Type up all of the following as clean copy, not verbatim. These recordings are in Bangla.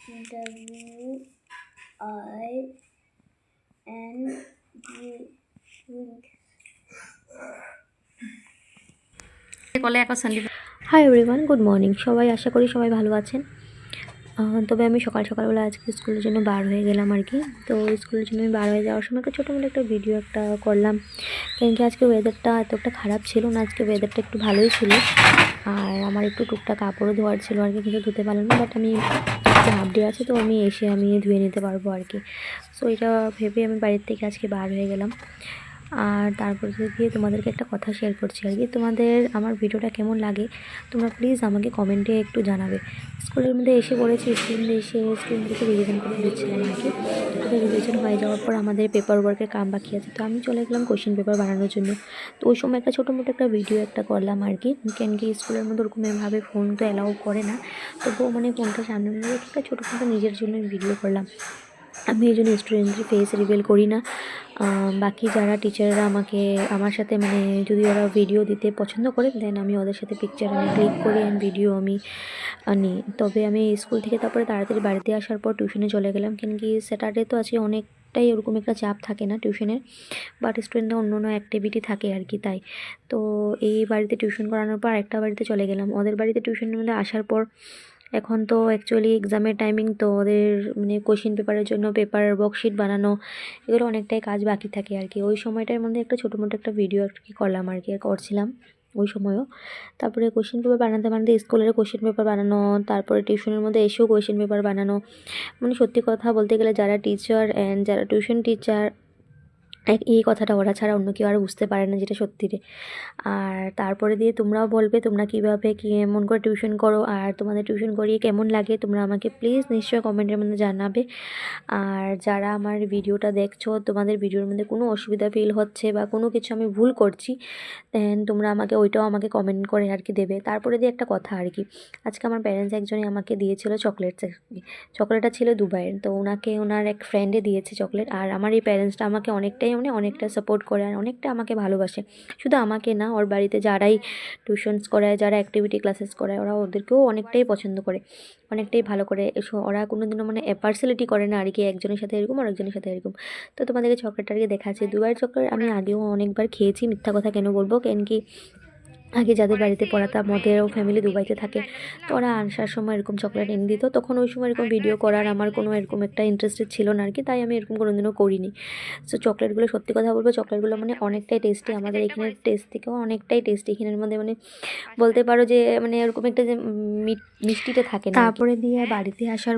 হাই এভরিওয়ান, গুড মর্নিং সবাই। আশা করি সবাই ভালো আছেন। তবে আমি সকালবেলা আজকে স্কুলের জন্য বার হয়ে গেলাম আর কি। তো স্কুলের জন্য আমি বার হয়ে যাওয়ার সময় একটা ছোটো মোটো একটা ভিডিও করলাম, কেন কি আজকে ওয়েদারটা এতটা খারাপ ছিল না, আজকে ওয়েদারটা একটু ভালোই ছিল। আর আমার একটু টুকটাক কাপড়ও ধোয়ার ছিল আর কি, কিন্তু ধুতে পারলাম না। বাট আমি হাফ ডে আছে, তো আমি এসে ধুয়ে নিতে পারবো আর কি। সো এটা ভেবে আমি বাড়ির থেকে আজকে বার হয়ে গেলাম। আর তারপর গিয়ে তোমাদেরকে একটা কথা শেয়ার করছি আর কি। তোমাদের আমার ভিডিওটা কেমন লাগে তোমরা প্লিজ আমাকে কমেন্টে একটু জানাবে। স্কুলের মধ্যে এসে পড়েছি, স্টুডেন্টদেরকে রিভিশন করে দিচ্ছিলাম আর কি। তো রিভিশন হয়ে যাওয়ার পর আমাদের পেপার ওয়ার্কের কাম বাকি আছে, তো আমি চলে গেলাম কোশ্চেন পেপার বানানোর জন্য। তো ওই সময় একটা ছোটো মোটো একটা ভিডিও করলাম আর কি। কেন কি স্কুলের মধ্যে ওরকম এভাবে ফোন তো অ্যালাউ করে না, তবুও ফোনটা সামনে নিয়ে একটা ছোটো মোটো নিজের জন্য ভিডিও করলাম। আমি এই জন্য স্টুডেন্টের ফেস রিভিল করি না। বাকি যারা টিচাররা আমার সাথে যদি ওরা ভিডিও দিতে পছন্দ করে, দেন আমি ওদের সাথে পিকচার ক্লিক করি অ্যান্ড ভিডিও নিই। তবে আমি স্কুল থেকে তারপরে তাড়াতাড়ি বাড়িতে আসার পর টিউশনে চলে গেলাম, কেন কি স্যাটারডে তো আজকে অনেকটাই ওরকম একটা চাপ থাকে না টিউশনের, বাট স্টুডেন্টদের অন্য অ্যাক্টিভিটি থাকে আর কি। তাই তো এই বাড়িতে টিউশন করানোর পর একটা বাড়িতে চলে গেলাম। ওদের বাড়িতে টিউশনের মধ্যে আসার পর এখন তো অ্যাকচুয়ালি এক্সামের টাইমিং, তো ওদের কোশ্চেন পেপারের জন্য পেপার ওয়ার্কশিট বানানো, এগুলো অনেকটাই কাজ বাকি থাকে আর কি। ওই সময়টার মধ্যে একটা ছোটো মোটো একটা ভিডিও আর কি করলাম আর কি, করছিলাম ওই সময়ও। তারপরে কোশ্চেন পেপার বানাতে স্কুলের কোশ্চেন পেপার বানানো, তারপরে টিউশনের মধ্যে এসেও কোশ্চেন পেপার বানানো। সত্যি কথা বলতে গেলে যারা টিচার অ্যান্ড যারা টিউশন টিচার, এই কথাটা ওরা ছাড়া অন্য কেউ আর বুঝতে পারে না, যেটা সত্যি রে। আর তারপরে তোমরাও বলবে তোমরা কীভাবে কেমন করে টিউশন করো, আর তোমাদের টিউশন করিয়ে কেমন লাগে তোমরা আমাকে প্লিজ নিশ্চয়ই কমেন্টের মধ্যে জানাবে। আর যারা আমার ভিডিওটা দেখছো, তোমাদের ভিডিওর মধ্যে কোনো অসুবিধা ফিল হচ্ছে বা কোনো কিছু আমি ভুল করছি, দেন তোমরা ওইটাও আমাকে কমেন্ট করে আর কি দেবে। তারপরে একটা কথা আর কি, আজকে আমার প্যারেন্টস একজনে আমাকে দিয়েছিল চকলেটটা ছিল দুবাইয়ের। তো ওনার এক ফ্রেন্ডে দিয়েছে চকলেট। আর আমার এই প্যারেন্টসটা আমাকে অনেকটা সাপোর্ট করে আর অনেকটা আমাকে ভালোবাসে। শুধু আমাকে না, ওর বাড়িতে যারাই টিউশনস করায়, যারা অ্যাক্টিভিটি ক্লাসেস করায়, ওরা ওদেরকেও অনেকটাই পছন্দ করে, অনেকটাই ভালো করে। ওরা কোনোদিনও পার্সিয়ালিটি করে না আর কি, একজনের সাথে এরকম আর একজনের সাথে এরকম। তো তোমাদেরকে চকলেটটা আর কি দেখাচ্ছে। দুবাইয়ের চকলেট আমি আগেও অনেকবার খেয়েছি, মিথ্যা কথা কেন বলবো, কেন কি আগে যাদের বাড়িতে পড়াতাম ওদেরও ফ্যামিলি দুবাইতে থাকে, তো ওরা আসার সময় এরকম চকলেট এনে দিত। তখন ওই সময় এরকম ভিডিও করার আমার কোনো এরকম একটা ইন্টারেস্টেড ছিল না আর কি, তাই আমি এরকম কোনোদিনও করিনি। সো চকলেটগুলো সত্যি কথা বলবো, চকলেটগুলো অনেকটাই টেস্টি, আমাদের এখানের টেস্ট থেকেও অনেকটাই টেস্টি। এখানের মধ্যে বলতে পারো যে এরকম একটা যে মিষ্টিটা থাকে না। তারপরে বাড়িতে আসার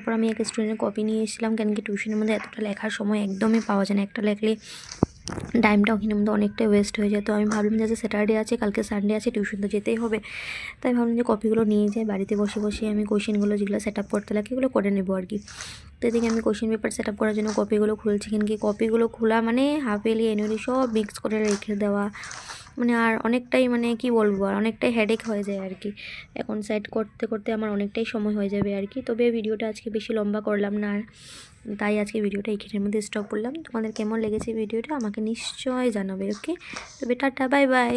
পর আমি এক স্টুডেন্টের কপি নিয়ে এসেছিলাম, কেন কি টিউশনের মধ্যে এতটা লেখার সময় একদমই পাওয়া যায় না। একটা লেখলে টাইমটা ওখানের মধ্যে অনেকটাই ওয়েস্ট হয়ে যায়। তো আমি ভাবলাম যে স্যাটারডে আছে, কালকে সানডে আছে, টিউশন তো যেতেই হবে। তাই ভাবলাম যে কপিগুলো নিয়ে যাই, বাড়িতে বসে আমি কোশ্চেনগুলো যেগুলো সেট আপ করতে লাগে এগুলো করে নেবো আর কি। তো এদিকে আমি কোশ্চেন পেপার সেট আপ করার জন্য কপিগুলো খুলছি, কিন্তু কপিগুলো খোলা হাফ ইয়ারলি অ্যানুয়ালি সব মিক্স করে রেখে দেওয়া, আর অনেকটাই কি বলবো, আর অনেকটাই হেডেক হয়ে যায় আর কি। এখন সেট করতে করতে আমার অনেকটাই সময় হয়ে যাবে আর কি। তবে ভিডিওটা আজকে বেশি লম্বা করলাম না, তাই আজকে ভিডিওটা এইখানের মধ্যে স্টপ করলাম। তোমাদের কেমন লেগেছে ভিডিওটা আমাকে নিশ্চয়ই জানাবে। ওকে, তবে টাটা, বাই বাই।